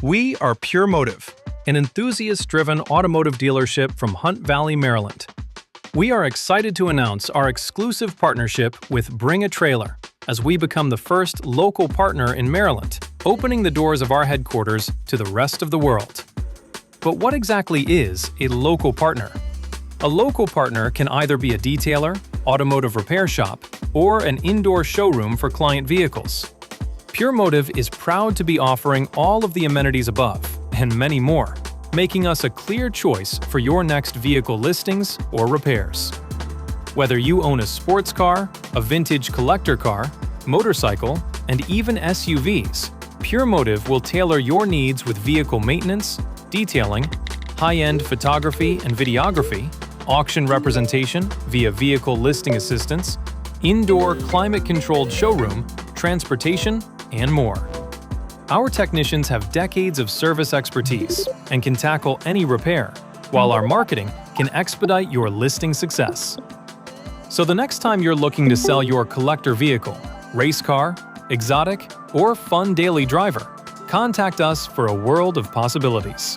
We are Purmotive, an enthusiast-driven automotive dealership from Hunt Valley, Maryland. We are excited to announce our exclusive partnership with Bring a Trailer as we become the first local partner in Maryland, opening the doors of our headquarters to the rest of the world. But what exactly is a local partner? A local partner can either be a detailer, automotive repair shop, or an indoor showroom for client vehicles. Purmotive is proud to be offering all of the amenities above, and many more, making us a clear choice for your next vehicle listings or repairs. Whether you own a sports car, a vintage collector car, motorcycle, and even SUVs, Purmotive will tailor your needs with vehicle maintenance, detailing, high-end photography and videography, auction representation via vehicle listing assistance, indoor climate-controlled showroom, transportation, and more. Our technicians have decades of service expertise and can tackle any repair, while our marketing can expedite your listing success. So the next time you're looking to sell your collector vehicle, race car, exotic, or fun daily driver, contact us for a world of possibilities.